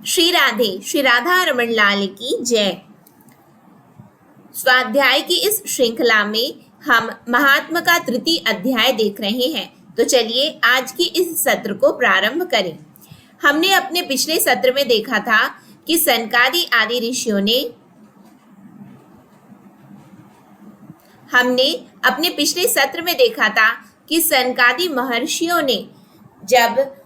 श्री राधे, श्री राधा रमन लाल की जय। स्वाध्याय की इस श्रृंखला में हम महात्मा का तृतीय अध्याय देख रहे हैं। तो चलिए आज की इस सत्र को प्रारंभ करें। हमने अपने पिछले सत्र में देखा था कि सनकादि आदि ऋषियों ने सनकादि महर्षियों ने जब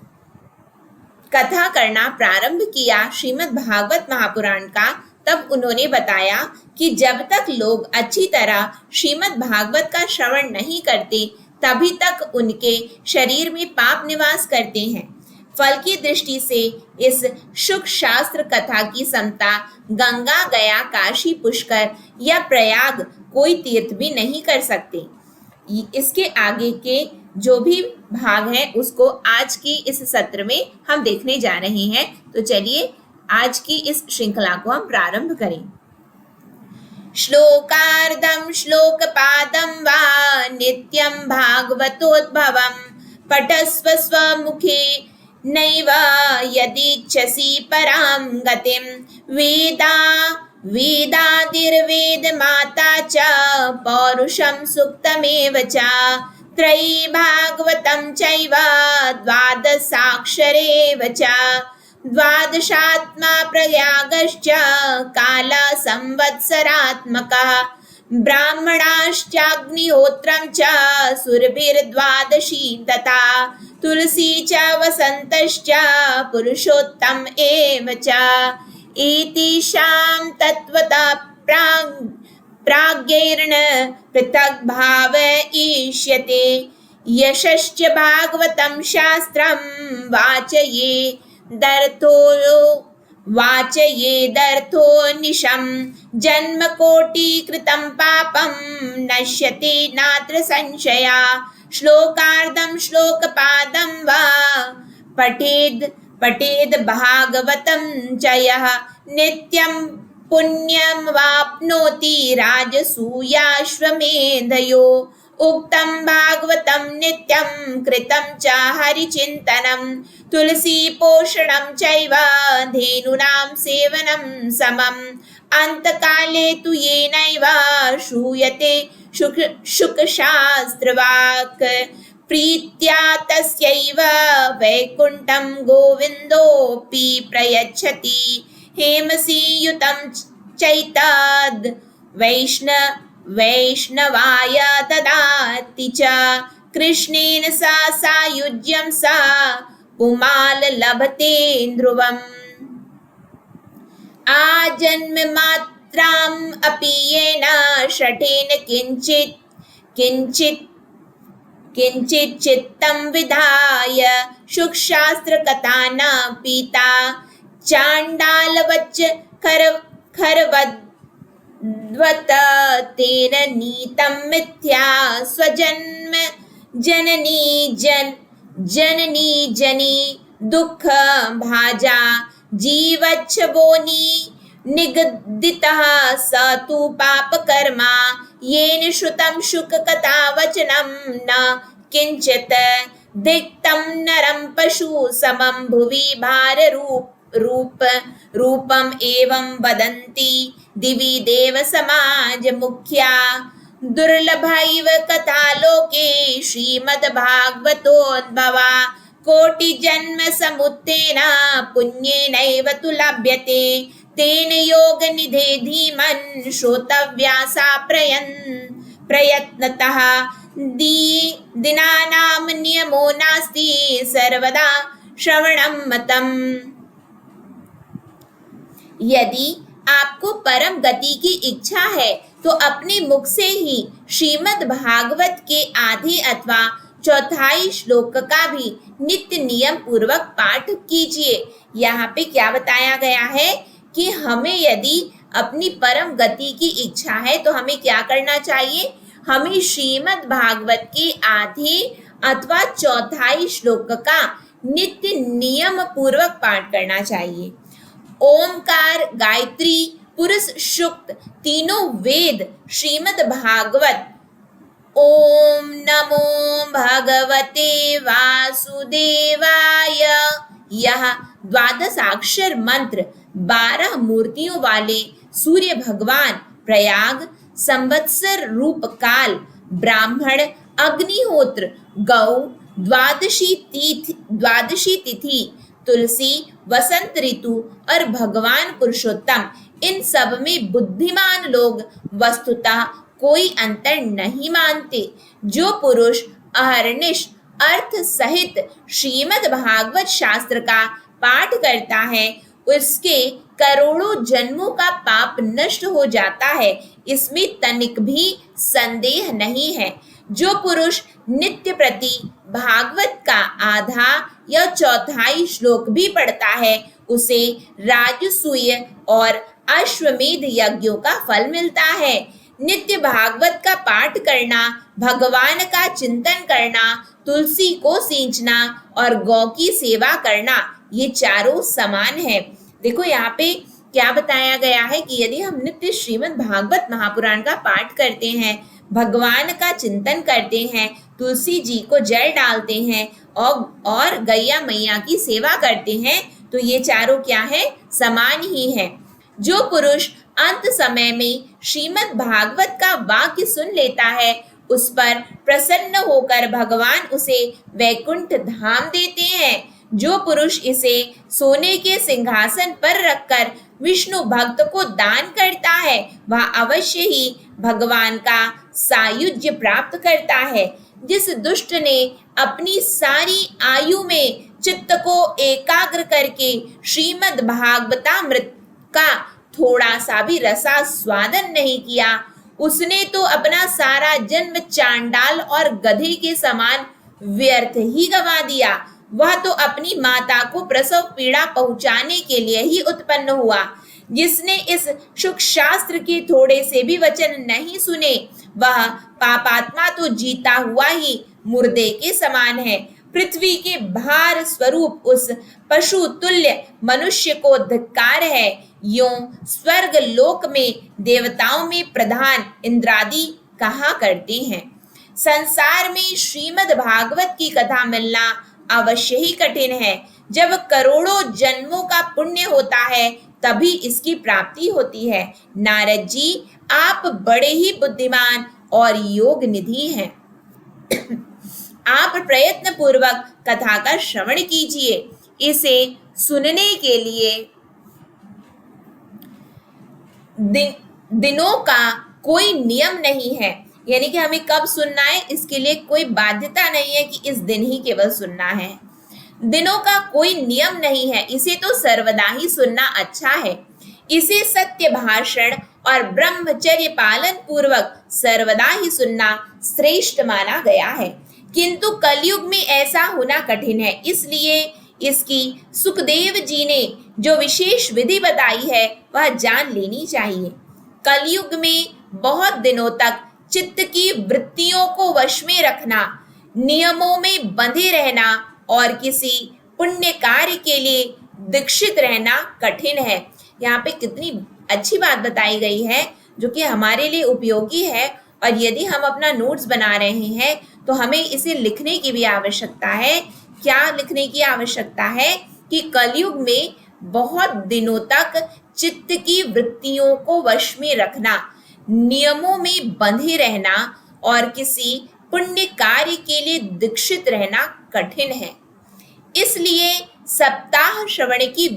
कथा करना प्रारंभ किया श्रीमद् भागवत महापुराण का, तब उन्होंने बताया कि जब तक लोग अच्छी तरह श्रीमद् भागवत का श्रवण नहीं करते तभी तक उनके शरीर में पाप निवास करते हैं। फल की दृष्टि से इस शुक शास्त्र कथा की समता गंगा, गया, काशी, पुष्कर या प्रयाग कोई तीर्थ भी नहीं कर सकते। इसके आगे के जो भी भाग है उसको आज की इस सत्र में हम देखने जा रहे हैं। तो चलिए आज की इस श्रृंखला को हम प्रारंभ करें। श्लोकार्धं श्लोकपादं वा नित्यं भागवतोद्भवं पठस्व स्वमुखे नैव यदीच्छसि परां गतिं। वेदादिर्वेदमाता च पौरुषं सुक्तमेव च त्रयी भागवतं चैव द्वादशाक्षरेव च। द्वादशात्मा प्रयागश्च काल संवत्सरात्मकः ब्राह्मणाश्चाग्निहोत्रं च सुरभिर्द्वादशी तथा तुलसी च वसन्तश्च पुरुषोत्तम एव च। एतेषां तत्त्वतः प्राज्ञैर्न पृथक् भाव ईष्यते। यशश्च भागवतं शास्त्रं वाचयेदर्थो निशं जन्मकोटिकृतं पापं नश्यते नात्र संशया। श्लोकार्धं श्लोकपादं वा पठेद् भागवतं च यः नित्यं पुण्यं वाप्नोति राजसूयाश्वमेधयो। उक्तं भागवतं नित्यं कृतं च हरिचिन्तनं तुलसी पोषणं चैव धेनूनां सेवनं समम्। अन्तकाले तु येनैव श्रूयते शुकशास्त्रवाक् प्रीत्या तस्यैव वैकुण्ठं गोविन्दोऽपि प्रयच्छति। हेमसीयुतं चैतद् वैष्णवाय ददाति च कृष्णेन सा सायुज्यं सा पुमान् लभते ध्रुवम्। आजन्ममात्राम् अपि येन शठेन किञ्चित् चित्तं विधाय शुकशास्त्रकथा न पीता चाण्डालवच्च खरवद्वत् तेन नीतं मिथ्या स्वजन्म जननी जनी दुःख भाजा जीवच्छवोनि निगदितः स तु पापकर्मा। येन श्रुतं शुककथा वचनं न किञ्चित् दिक्तं नरं पशु समं भुवि रूपम् एवं वदन्ति दिवि देव समाज मुख्या। दुर्लभैव कथा लोके श्रीमद्भागवतोद्भवा कोटिजन्म समुत्थेन पुण्येनैव तु लभ्यते। तेन योगनिधे धीमन् श्रोतव्या सा प्रयत्नतः। दिनानां नियमो नास्ति सर्वदा श्रवणं मतम्। यदि आपको परम गति की इच्छा है तो अपने मुख से ही श्रीमद् भागवत के आधे अथवा चौथाई श्लोक का भी नित्य नियम पूर्वक पाठ कीजिए। यहाँ पे क्या बताया गया है कि हमें यदि अपनी परम गति की इच्छा है तो हमें क्या करना चाहिए? हमें श्रीमद् भागवत के आधे अथवा चौथाई श्लोक का नित्य नियम पूर्वक पाठ करना चाहिए। ओमकार, गायत्री, पुरुष सूक्त तीनों वेद श्रीमद् भागवत ओम नमो भगवते वासुदेवाय यह द्वादशाक्षर मंत्र, 12 मूर्तियों वाले सूर्य भगवान, प्रयाग, संवत्सर रूप काल, ब्राह्मण, अग्निहोत्र, गौ, द्वादशी तिथि, तुलसी, वसंत ऋतु और भगवान पुरुषोत्तम, इन सब में बुद्धिमान लोग वस्तुतः कोई अंतर नहीं मानते। जो पुरुष अहर्निश अर्थ सहित श्रीमद् भागवत शास्त्र का पाठ करता है, उसके करोड़ों जन्मों का पाप नष्ट हो जाता है, इसमें तनिक भी संदेह नहीं है। जो पुरुष नित्य प्रति भागवत का आधा या चौथाई श्लोक भी पढ़ता है, उसे राजसूय और अश्वमेध यज्ञों का फल मिलता है। नित्य भागवत का पाठ करना, भगवान का चिंतन करना, तुलसी को सींचना और गौ की सेवा करना, ये चारों समान है। देखो यहाँ पे क्या बताया गया है कि यदि हम नित्य श्रीमद् भागवत महापुराण का पाठ करते हैं, भगवान का चिंतन करते हैं, तुलसी जी को जल डालते हैं और गैया मैया की सेवा करते हैं, तो ये चारों क्या है, समान ही है। जो पुरुष अंत समय में श्रीमद् भागवत का वाक्य सुन लेता है, उस पर प्रसन्न होकर भगवान उसे वैकुंठ धाम देते हैं। जो पुरुष इसे सोने के सिंहासन पर रखकर विष्णु भक्त को दान करता है, वह अवश्य ही भगवान का सायुज्य प्राप्त करता है। जिस दुष्ट ने अपनी सारी आयु में चित्त को एकाग्र करके श्रीमद् भागवतामृत का थोड़ा सा भी रसास्वादन नहीं किया, उसने तो अपना सारा जन्म चांडाल और गधे के समान व्यर्थ ही गंवा दिया। वह तो अपनी माता को प्रसव पीड़ा पहुंचाने के लिए ही उत्पन्न हुआ। जिसने इस सुख शास्त्र के थोड़े से भी वचन नहीं सुने, वह पापात्मा तो जीता हुआ ही मुर्दे के समान है। पृथ्वी के भार स्वरूप उस पशु तुल्य मनुष्य को धिक्कार है। यों स्वर्ग लोक में देवताओं में प्रधान इंद्रादि कहा करते हैं। संसार में श्रीमद् भागवत की कथा मिलना अवश्य ही कठिन है। जब करोड़ों जन्मों का पुण्य होता है, तभी इसकी प्राप्ति होती है। नारद जी, आप बड़े ही बुद्धिमान और योग निधि हैं। आप प्रयत्न पूर्वक कथा का श्रवण कीजिए। इसे सुनने के लिए दिनों का कोई नियम नहीं है, यानी कि हमें कब सुनना है इसके लिए कोई बाध्यता नहीं है कि इस दिन ही केवल सुनना है। दिनों का कोई नियम नहीं है, इसे तो सर्वदा ही सुनना अच्छा है। इसे सत्य भाषण और ब्रह्मचर्य पालन पूर्वक सर्वदा ही सुनना श्रेष्ठ माना गया है। किंतु कलयुग में ऐसा होना कठिन है, इसलिए इसकी सुखदेव जी ने जो विशेष विधि बताई है वह जान लेनी चाहिए। कलयुग में बहुत दिनों तक चित्त की वृत्तियों को वश में रखना, नियमों में बंधे रहना और किसी पुण्य कार्य के लिए दीक्षित रहना कठिन है। यहाँ पे कितनी अच्छी बात बताई गई है जो कि हमारे लिए उपयोगी है, और यदि हम अपना नोट्स बना रहे हैं तो हमें इसे लिखने की भी आवश्यकता है। क्या लिखने की आवश्यकता है कि कलयुग में बहुत दिनों तक चित्त की वृत्तियों को वश में रखना, नियमों में बंधे रहना और किसी पुण्य कार्य के लिए दीक्षित रहना कठिन है। इसलिए सप्ताह श्रवण की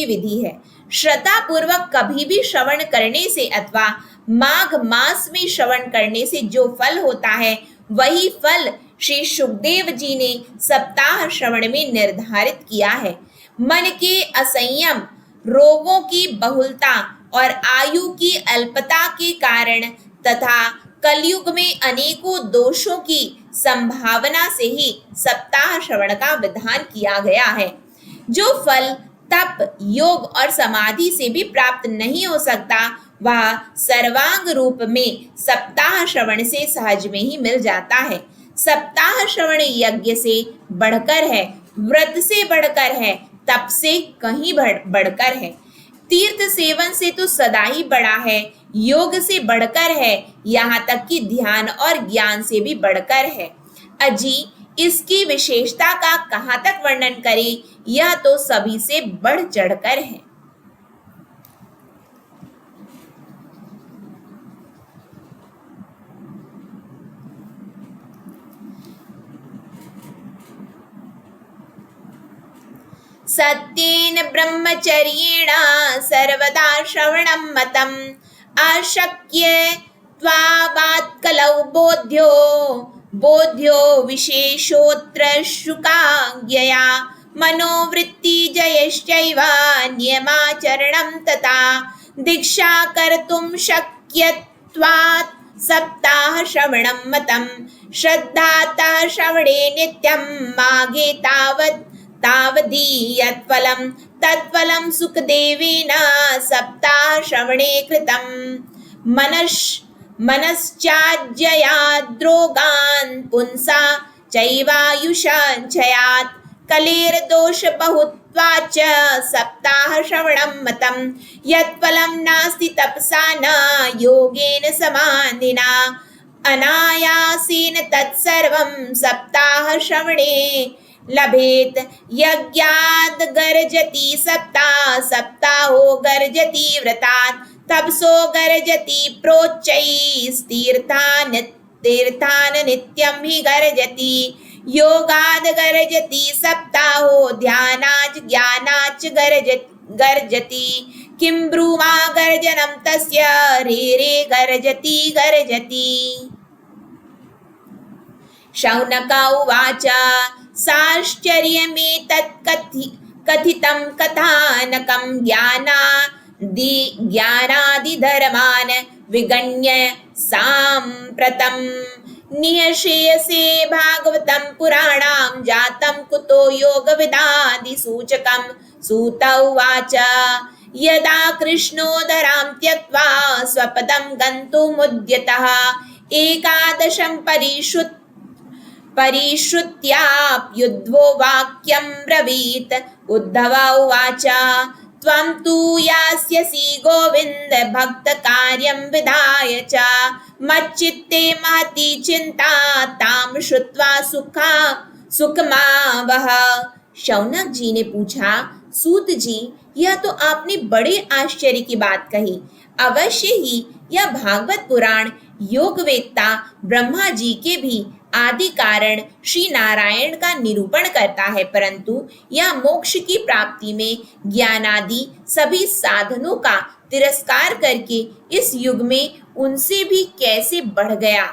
विधि है। श्रद्धा पूर्वक कभी भी श्रवण करने से अथवा माघ मास में श्रवण करने से जो फल होता है, वही फल श्री सुखदेव जी ने सप्ताह श्रवण में निर्धारित किया है। मन के असंयम, रोगों की बहुलता और आयु की अल्पता के कारण तथा कलयुग में अनेकों दोषों की संभावना से ही सप्ताह श्रवण का विधान किया गया है। जो फल तप, योग और समाधि से भी प्राप्त नहीं हो सकता, वह सर्वांग रूप में सप्ताह श्रवण से सहज में ही मिल जाता है। सप्ताह श्रवण यज्ञ से बढ़कर है, व्रत से बढ़कर है, तप से कहीं बढ़कर है, तीर्थ सेवन से तो सदा ही बड़ा है, योग से बढ़कर है, यहाँ तक कि ध्यान और ज्ञान से भी बढ़कर है। अजी, इसकी विशेषता का कहाँ तक वर्णन करें, यह तो सभी से बढ़ चढ़कर है। सत्येन ब्रह्मचर्येण सर्वदा श्रवणं मतम् आशक्य त्वावात्कलौ बोध्यो विशेषोऽत्र शुकाज्ञया मनोवृत्तिजयश्चैव नियमाचरणं तथा दीक्षा कर्तुं शक्यत्वात् सप्ताह श्रवणं मतम् श्रद्धातः श्रवणे नित्यं मागे तावदीयत्फलं तत्फलं सुखदेवेन सप्ताह श्रवणे कृतम् मनश्चाज्ययाद्रोगान् पुंसा चैवायुषञ्चयात् कलेर्दोष बहुत्वाच्च सप्ताह श्रवणं मतम् यत्फलं नास्ति तपसा न योगेन समाधिना अनायासेन तत्सर्वं सप्ताह श्रवणे लभेत यज्ञाद् गर्जति सप्ताहो गर्जति व्रतात् तपसो गर्जति प्रोच्चैस्तीर्थान् नित्यं हि गर्जति योगाद् गर्जति सप्ताहो ध्यानाच् ज्ञानाच् गर्जति किं ब्रूमा गर्जनं तस्य रे गर्जति शौनक उवाच साश्चर्यमेतत् कथितं कथानकं ज्ञानादिधर्मान् विगण्य साम्प्रतं निःश्रेयसे भागवतं पुराणां जातं कुतो योगविदादिसूचकं सूत उवाच यदा कृष्णो धरां त्यक्त्वा स्वपदं गन्तुमुद्यतः एकादशं परिश्रुत्याप्युद्धवो वाक्यं ब्रवीत् उद्धव उवाच त्वं तु यास्यसि गोविन्द भक्तकार्यं विधाय च मच्चित्ते महती चिंता ताम श्रुत्वा सुखमावह। शौनक जी ने पूछा, सूत जी, यह तो आपने बड़े आश्चर्य की बात कही। अवश्य ही यह भागवत पुराण योगवेत्ता ब्रह्मा जी के भी आदि कारण श्री नारायण का निरूपण करता है, परंतु यह मोक्ष की प्राप्ति में ज्ञानादि सभी साधनों का तिरस्कार करके इस युग में उनसे भी कैसे बढ़ गया।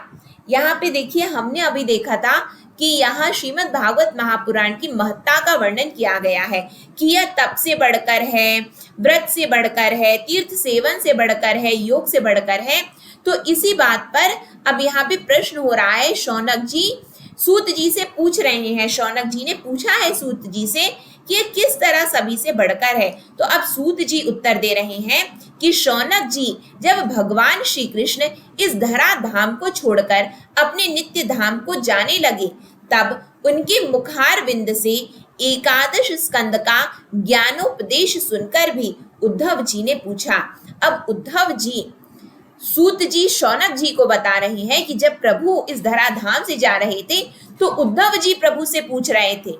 यहाँ पे देखिए, हमने अभी देखा था कि यहाँ श्रीमद् भागवत महापुराण की महत्ता का वर्णन किया गया है कि यह तप से बढ़कर है, व्रत से बढ़कर है, तीर्थ सेवन से बढ़कर है, योग से बढ़कर है। तो इसी बात पर अब यहाँ पे प्रश्न हो रहा है। शौनक जी सूत जी से पूछ रहे हैं, शौनक जी ने पूछा है सूत जी से कि ये किस तरह सभी से बढ़कर है। तो अब सूत जी उत्तर दे रहे हैं कि शौनक जी, जब भगवान श्री कृष्ण इस धरा धाम को छोड़कर अपने नित्य धाम को जाने लगे, तब उनके मुखार विंद से एकादश स्कंद का ज्ञानोपदेश सुनकर भी उद्धव जी ने पूछा। अब उद्धव जी सूत जी शौनक जी को बता रहे हैं कि जब प्रभु इस धराधाम से जा रहे थे तो उद्धव जी प्रभु से पूछ रहे थे,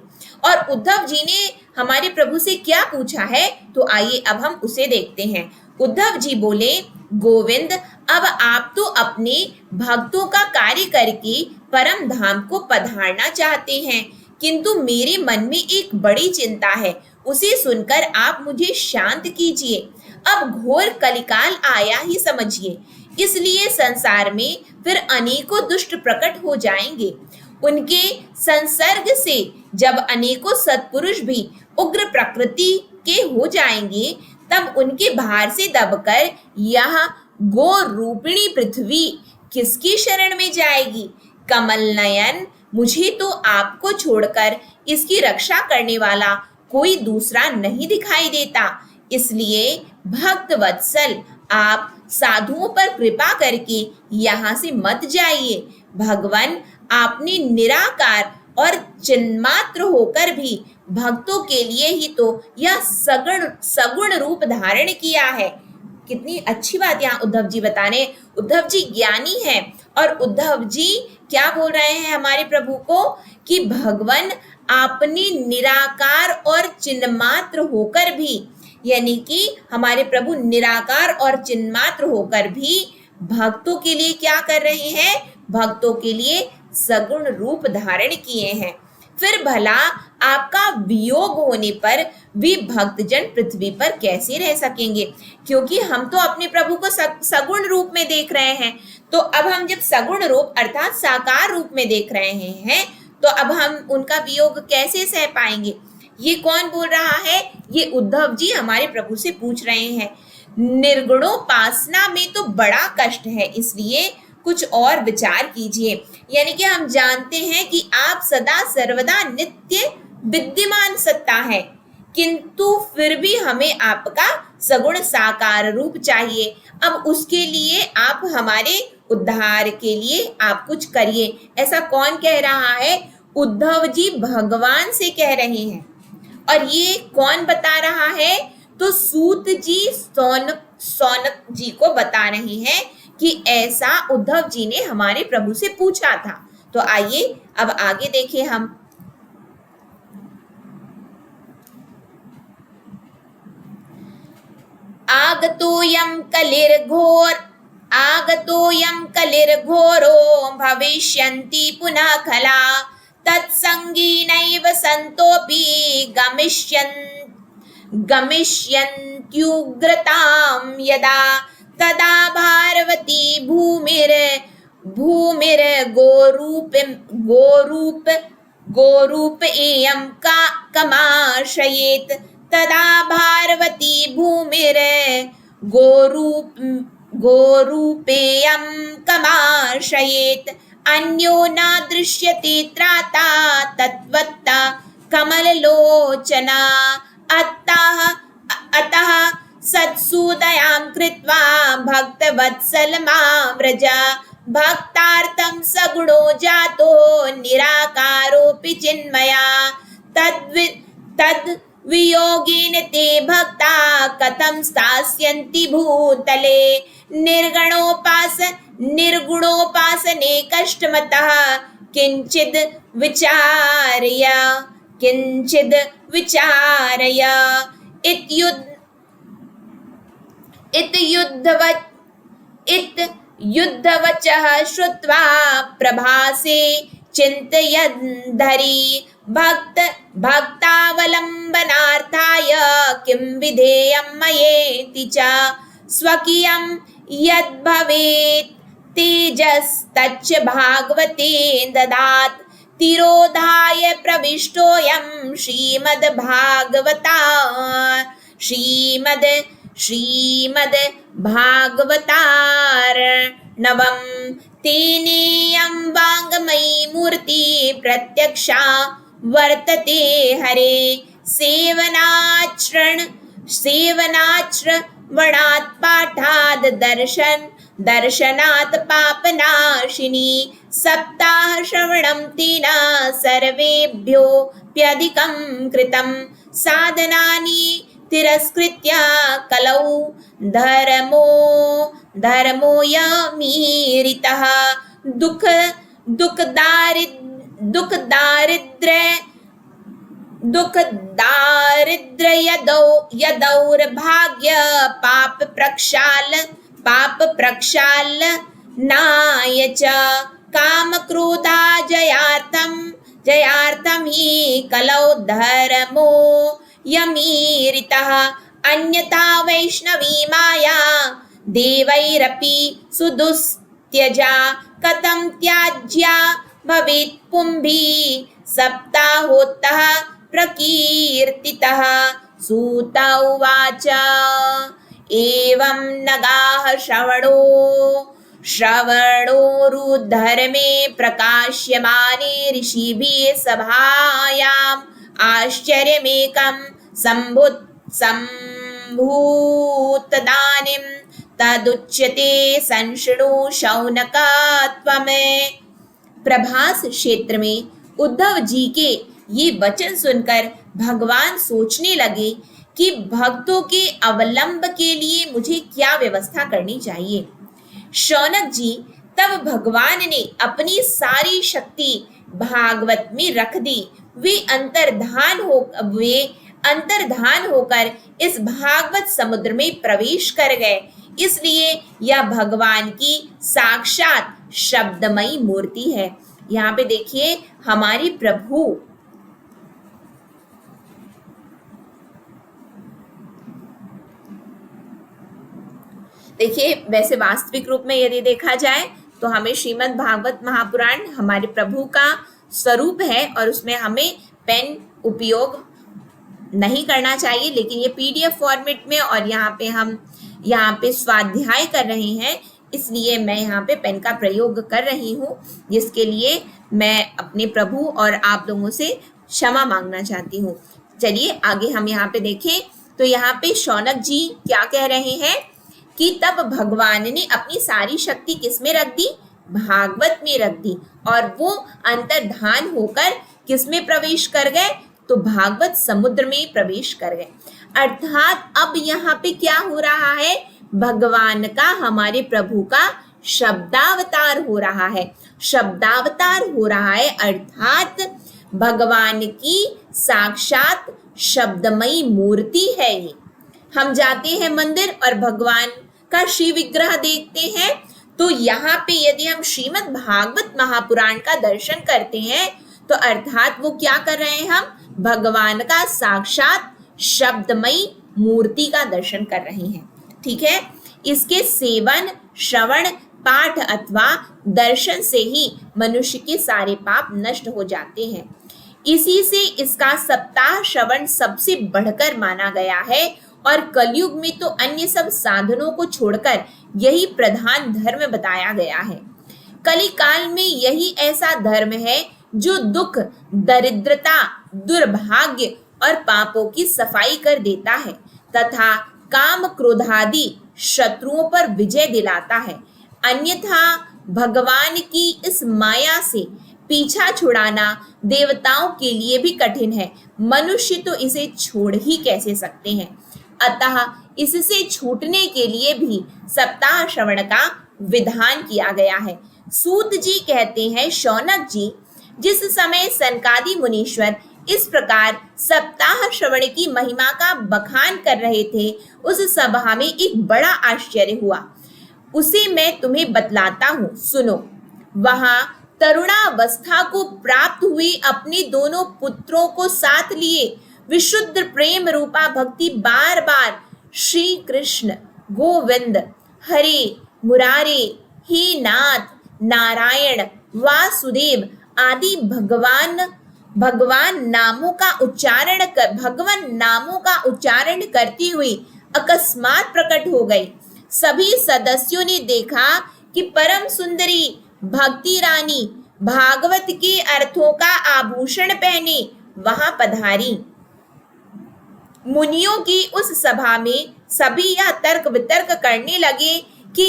और उद्धव जी ने हमारे प्रभु से क्या पूछा है, तो आइए अब हम उसे देखते हैं। उद्धव जी बोले, गोविंद, अब आप तो अपने भक्तों का कार्य करके परम धाम को पधारना चाहते हैं, किंतु मेरे मन में एक बड़ी चिंता है, उसे सुनकर आप मुझे शांत कीजिए। अब घोर कलिकाल आया ही समझिए, इसलिए संसार में फिर अनेकों दुष्ट प्रकट हो जाएंगे। उनके संसर्ग से जब अनेकों सत्पुरुष भी उग्र प्रकृति के हो जाएंगे, तब उनके भार से दबकर यह गो रूपिणी पृथ्वी किसकी शरण में जाएगी। कमल नयन, मुझे तो आपको छोड़कर इसकी रक्षा करने वाला कोई दूसरा नहीं दिखाई देता, इसलिए भक्त वत्सल आप साधुओं पर कृपा करके यहाँ से मत जाइए। भगवान, आपने निराकार और चिन्मात्र होकर भी भक्तों के लिए ही तो यह सगुण रूप धारण किया है। कितनी अच्छी बात यहाँ उद्धव जी बता रहे। उद्धव जी ज्ञानी हैं और उद्धव जी क्या बोल रहे हैं हमारे प्रभु को कि भगवान आपने निराकार और चिन्मात्र होकर भी, यानी कि हमारे प्रभु निराकार और चिन्मात्र होकर भी भक्तों के लिए क्या कर रहे हैं, भक्तों के लिए सगुण रूप धारण किए हैं। फिर भला आपका वियोग होने पर भी भक्तजन पृथ्वी पर कैसे रह सकेंगे, क्योंकि हम तो अपने प्रभु को सगुण रूप में देख रहे हैं। तो अब हम जब सगुण रूप अर्थात साकार रूप में देख रहे हैं तो अब हम उनका वियोग कैसे सह पाएंगे। ये कौन बोल रहा है, ये उद्धव जी हमारे प्रभु से पूछ रहे हैं। निर्गुणोपासना में तो बड़ा कष्ट है, इसलिए कुछ और विचार कीजिए। यानी कि हम जानते हैं कि आप सदा सर्वदा नित्य विद्यमान सत्ता है, किंतु फिर भी हमें आपका सगुण साकार रूप चाहिए। अब उसके लिए आप हमारे उद्धार के लिए आप कुछ करिए। ऐसा कौन कह रहा है, उद्धव जी भगवान से कह रहे हैं। और ये कौन बता रहा है, तो सूत जी सौनक जी को बता रहे हैं कि ऐसा उद्धव जी ने हमारे प्रभु से पूछा था। तो आइए अब आगे देखें हम। आगतोयम कलिर्घोरो भविष्यन्ति पुनः खला तत्संगीनैव सन्तोऽपि गमिष्यन्त्युग्रतां यदा तदा भारवती गोरूप एयं कमाश्रयेत् तदा भारवती गोरूपेयं कमाश्रयेत् अन्यो न दृश्यते त्राता तत्वत्ता कमललोचना अतः सत्सुदयां कृत्वा भक्तवत्सलमाव्रज भक्तार्थं सगुणो जातो निराकारोऽपि चिन्मया तद्वियोगेन ते भक्ता कथं स्थास्यन्ति भूतले निर्गुणोपासने कष्टमतः किंचिद विचारय युद्धवचः श्रुत्वा प्रभासे चिन्तयन्धरी भक्तावलम्बनार्थाय किं विधेयं मयेति च स्वकीयं यद्भवेत् तेजस्तच्च भागवते ददात् तिरोधाय प्रविष्टोऽयं श्रीमद्भागवतार्णवं तेनेयं वाङ्मयी मूर्ति प्रत्यक्षा वर्तते हरे सेवनाश्रवणात् पाठाद् दर्शनात् पापनाशिनी सप्ताह श्रवणं तेन सर्वेभ्योऽप्यधिकं कृतं साधनानि तिरस्कृत्य कलौ धर्मोऽयमीरितः यदौर्भाग्य पाप प्रक्षालनाय च कामक्रोधा जयार्थं हि कलौ धर्मो यमीरितः अन्यथा वैष्णवी माया देवैरपि सुदुस्त्यजा कथं त्याज्या भवेत् पुंभी सप्ताहोत्तः प्रकीर्तितः सूत उवाच एवं नगाः श्रवणोरुद्धर्मे प्रकाश्यमाने ऋषिभिः सभायाम् आश्चर्यमेकं सम्भूतदानीं तदुच्यते संशृणु शौनक त्वमे। प्रभास क्षेत्र में उद्धव जी के ये वचन सुनकर भगवान सोचने लगे कि भक्तों के अवलंब के लिए मुझे क्या व्यवस्था करनी चाहिए। शौनक जी तब भगवान ने अपनी सारी शक्ति भागवत में रख दी। वे अंतर्धान होकर इस भागवत समुद्र में प्रवेश कर गए। इसलिए यह भगवान की साक्षात शब्दमयी मूर्ति है। यहाँ पे देखिए हमारे प्रभु देखिए, वैसे वास्तविक रूप में यदि देखा जाए तो हमें श्रीमद् भागवत महापुराण हमारे प्रभु का स्वरूप है और उसमें हमें पेन उपयोग नहीं करना चाहिए, लेकिन ये पीडीएफ फॉर्मेट में और यहाँ पे स्वाध्याय कर रहे हैं, इसलिए मैं यहाँ पे पेन का प्रयोग कर रही हूँ, जिसके लिए मैं अपने प्रभु और आप लोगों से क्षमा मांगना चाहती हूँ। चलिए आगे हम यहाँ पे देखें तो यहाँ पे शौनक जी क्या कह रहे हैं कि तब भगवान ने अपनी सारी शक्ति किस में रख दी? भागवत में रख दी, और वो अंतर्धान होकर किस में प्रवेश कर गए? तो भागवत समुद्र में प्रवेश कर गए। अर्थात अब यहाँ पे क्या हो रहा है? भगवान का, हमारे प्रभु का शब्दावतार हो रहा है। शब्दावतार हो रहा है अर्थात भगवान की साक्षात शब्दमयी मूर्ति है ये। हम जाते हैं मंदिर और भगवान का शिव विग्रह देखते हैं, तो यहाँ पे यदि हम श्रीमद् भागवत महापुराण का दर्शन करते हैं तो अर्थात वो क्या कर रहे हैं? हम भगवान का साक्षात शब्दमयी मूर्ति का दर्शन कर रहे हैं। ठीक है, इसके सेवन, श्रवण, पाठ अथवा दर्शन से ही मनुष्य के सारे पाप नष्ट हो जाते हैं। इसी से इसका सप्ताह श्रवण सबसे बढ़कर माना गया है, और कलयुग में तो अन्य सब साधनों को छोड़कर यही प्रधान धर्म बताया गया है। कली काल में यही ऐसा धर्म है जो दुख, दरिद्रता, दुर्भाग्य और पापों की सफाई कर देता है तथा काम, क्रोधादि शत्रुओं पर विजय दिलाता है। अन्यथा भगवान की इस माया से पीछा छुड़ाना देवताओं के लिए भी कठिन है। मनुष्य तो इसे छोड़ ही कैसे सकते हैं। अतः इससे छूटने के लिए भी सप्ताह श्रवण का विधान किया गया है। सूत जी कहते हैं, शौनक जी, जिस समय सनकादि मुनीश्वर इस प्रकार सप्ताह श्रवण की महिमा का बखान कर रहे थे, उस सभा में एक बड़ा आश्चर्य हुआ। उसे मैं तुम्हें बतलाता हूँ, सुनो। वहां तरुणावस्था को प्राप्त हुए अपने दोनों पुत्रों को साथ लिए विशुद्ध प्रेम रूपा भक्ति बार बार श्री कृष्ण, गोविंद, हरे, मुरारे, हे नाथ, नारायण, वासुदेव आदि भगवान नामों का उच्चारण करती हुई अकस्मात प्रकट हो गई। सभी सदस्यों ने देखा कि परम सुंदरी भक्ति रानी भागवत के अर्थों का आभूषण पहने वहां पधारी। मुनियों की उस सभा में सभी यह तर्क वितर्क करने लगे कि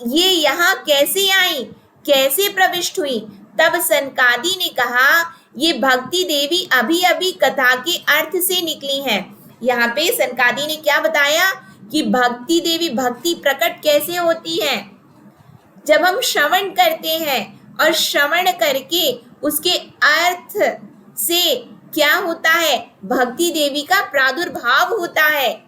ये यहाँ कैसे आई, कैसे प्रविष्ट हुई। तब सनकादि ने कहा, ये भक्ति देवी अभी अभी कथा के अर्थ से निकली हैं। यहाँ पे सनकादि ने क्या बताया कि भक्ति देवी, भक्ति प्रकट कैसे होती है? जब हम श्रवण करते हैं और श्रवण करके उसके अर्थ से क्या होता है? भक्ति देवी का प्रादुर्भाव होता है।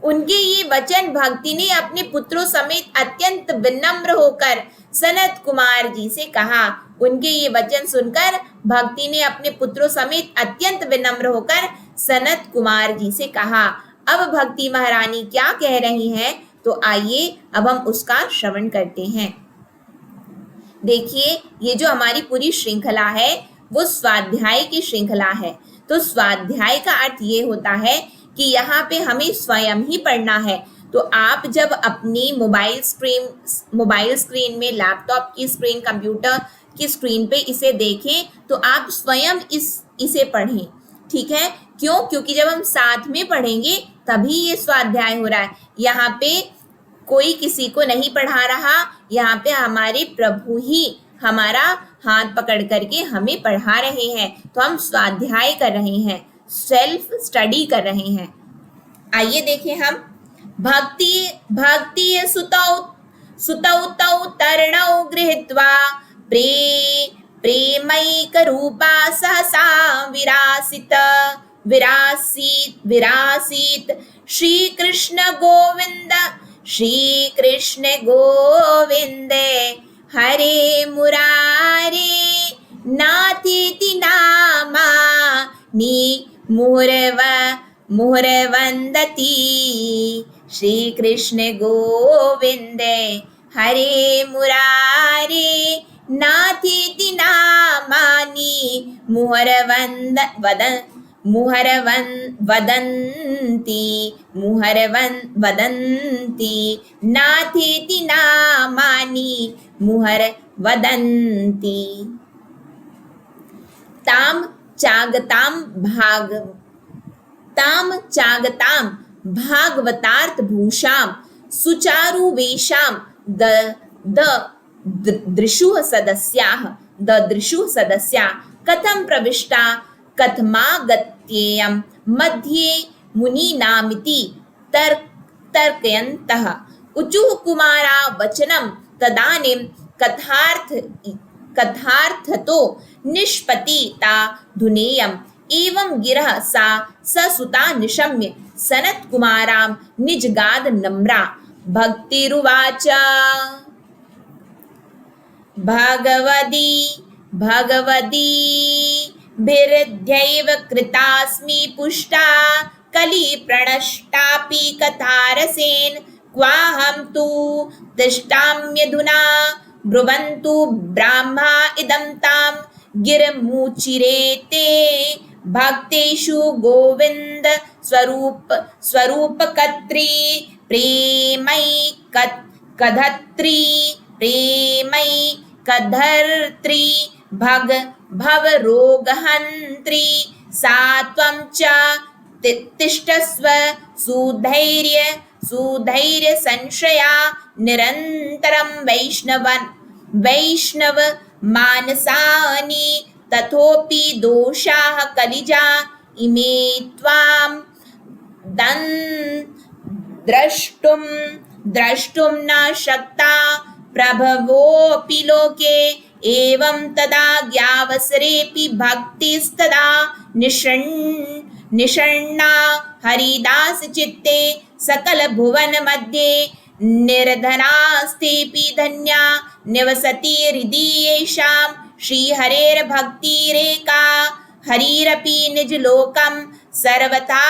उनके ये वचन भक्ति ने अपने पुत्रों समेत अत्यंत विनम्र होकर सनत कुमार जी से कहा। उनके ये वचन सुनकर भक्ति ने अपने पुत्रों समेत अत्यंत विनम्र होकर सनत कुमार जी से कहा। अब भक्ति महारानी क्या कह रही हैं, तो आइए अब हम उसका श्रवण करते हैं। देखिए, ये जो हमारी पूरी श्रृंखला है वो स्वाध्याय की श्रृंखला है। तो स्वाध्याय का अर्थ ये होता है कि यहाँ पे हमें स्वयं ही पढ़ना है। तो आप जब अपनी मोबाइल स्क्रीन में, लैपटॉप की स्क्रीन, कंप्यूटर की स्क्रीन पे इसे देखें तो आप स्वयं इसे पढ़ें। ठीक है, क्यों? क्योंकि जब हम साथ में पढ़ेंगे तभी ये स्वाध्याय हो रहा है। यहाँ पे कोई किसी को नहीं पढ़ा रहा, यहाँ पे हमारे प्रभु ही हमारा हाथ पकड़ करके हमें पढ़ा रहे हैं। तो हम स्वाध्याय कर रहे हैं, सेल्फ स्टडी कर रहे हैं। आइए देखें हम। भक्ति सुतौ सुतौ तौ तरणौ गृहीत्वा प्रेमैकरूपा सहसा विरासीत् श्रीकृष्ण गोविन्दे हरे मुरारे नातीति नामानि मुहुर्वन्दति श्रीकृष्ण गोविन्दे हरे मुरारे नातीति नामानि वदन्ति नाथेति नामानि वदन्ति। ताम चागताम भागवतार्थ भूषाम सुचारुवेशां ददृशुः सदस्या कथं प्रविष्टा कथमागत्येयं मध्ये मुनीनामिति तर्कयन्तः ऊचुः कुमारा वचनं तदानीं कथार्थतो निष्पतिता धुनेयम् एवं गिरः सा ससुता निशम्य सनत्कुमारां निजगाद नम्रा भक्तिरुवाच भगवद्भिर्ध्यैव कृतास्मि पुष्टा कलिप्रणष्टापि कथारसेन क्वाहं तु तिष्ठाम्यधुना ब्रुवन्तु ब्राह्मा इदं तां गिरमुचिरे ते भक्तेषु गोविन्द स्वरूपकर्त्री प्रेमैकधर्त्री भवरोगहन्त्री सा त्वं च तिष्ठस्व सुधैर्य संशया निरन्तरं वैष्णव मानसानि तथोपि दोषाः कलिजा इमे त्वां द्रष्टुं न शक्ता प्रभवोऽपि लोके एवं तदा ज्ञावसरेऽपि भक्तिस्तदा निषण्णा हरिदास चित्ते सकल भुवन मध्ये निर्धनास्तेऽपि धन्या निवसति हृदि येषां श्रीहरेर्भक्तिरेका हरिरपि निजलोकं सर्वथा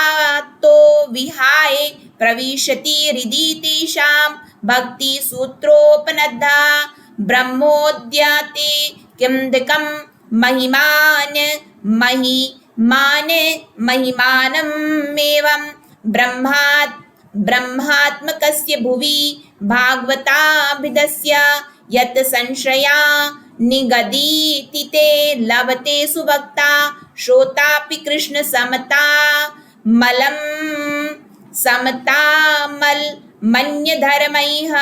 तो विहाय प्रविशति हृदि तेषां भक्तिसूत्रोपनद्धा ब्रह्मोद्यते किंदिकं महिमानमेवं ब्रह्मात्मकस्य भुवि भागवताभिधस्य यत् संशया निगदीति ते लभते सुभक्ता श्रोतापि कृष्ण समतामल मन्य धर्मैः।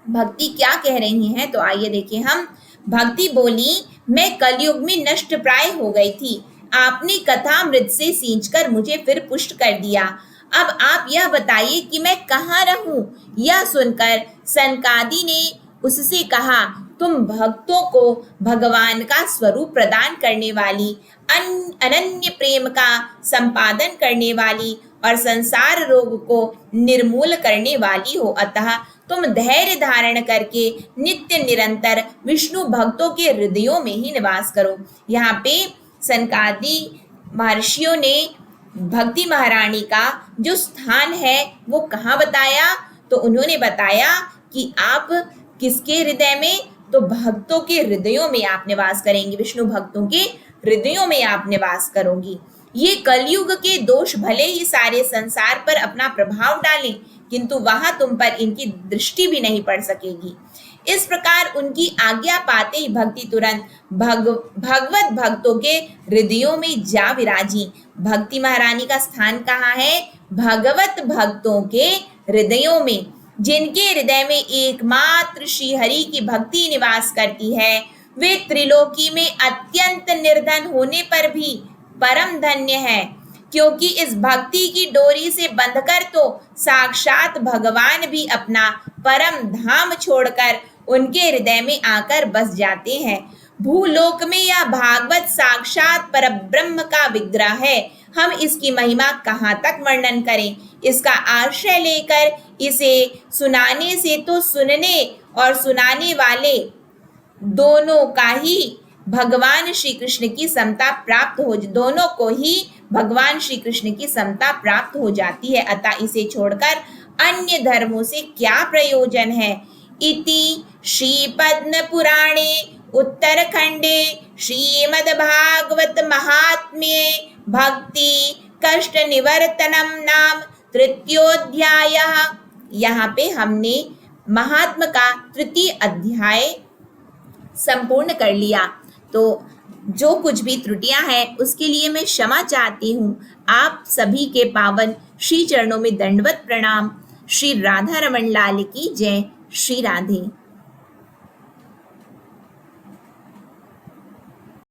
भक्ति क्या कह रही हैं, तो आइए देखिए हम। भक्ति बोली, मैं कलयुग में नष्ट प्राय हो गई थी, आपने कथामृत से सींचकर मुझे फिर पुष्ट कर दिया। अब आप यह बताइए कि मैं कहाँ रहूं। यह सुनकर सनकादि ने उससे कहा, तुम भक्तों को भगवान का स्वरूप प्रदान करने वाली, अनन्य प्रेम का संपादन करने वाली और संसार रोग को निर्मूल करने वाली हो, अतः तुम धैर्य धारण करके नित्य निरंतर विष्णु भक्तों के हृदयों में ही निवास करो। यहाँ पे सनकादि महर्षियों ने भक्ति महारानी का जो स्थान है वो कहाँ बताया, तो उन्होंने बताया कि आप किसके हृदय में, तो भक्तों के हृदयों में आप निवास करेंगे, विष्णु भक्तों के हृदयों में आप निवास करोगी। ये कलयुग के दोष भले ही सारे संसार पर अपना प्रभाव डालें, किंतु वहां तुम पर इनकी दृष्टि भी नहीं पड़ सकेगी। इस प्रकार उनकी आज्ञा पाते ही भक्ति तुरंत भगवत भक्तों के हृदयों में जा विराजी। भक्ति महारानी का स्थान कहाँ है? भगवत भक्तों के हृदयों में। जिनके हृदय में एकमात्र श्री हरि की भक्ति निवास करती है, वे त्रिलोकी में अत्यंत निर्धन होने पर भी परम धन्य है, क्योंकि इस भक्ति की डोरी से बंधकर तो साक्षात भगवान भी अपना परम धाम छोड़कर उनके हृदय में आकर बस जाते हैं। भूलोक में यह भागवत साक्षात परब्रह्म का विग्रह है। हम इसकी महिमा कहाँ तक वर्णन करें। इसका आश्रय लेकर इसे सुनाने से तो सुनने और सुनाने वाले दोनों का ही भगवान श्री कृष्ण की समता प्राप्त हो दोनों को ही भगवान श्री कृष्ण की समता प्राप्त हो जाती है। अतः इसे छोड़कर अन्य धर्मों से क्या प्रयोजन है। इति श्री पद्म पुराणे उत्तरखंडे श्रीमद्भागवत महात्म्ये भक्ति कष्ट निवर्तनम नाम तृतीयोध्यायः। यहाँ पे हमने महात्म का तृतीय अध्याय संपूर्ण कर लिया। तो जो कुछ भी त्रुटियां हैं उसके लिए मैं क्षमा चाहती हूँ। आप सभी के पावन श्री चरणों में दंडवत प्रणाम। श्री राधा रमन लाल की जय। श्री राधे।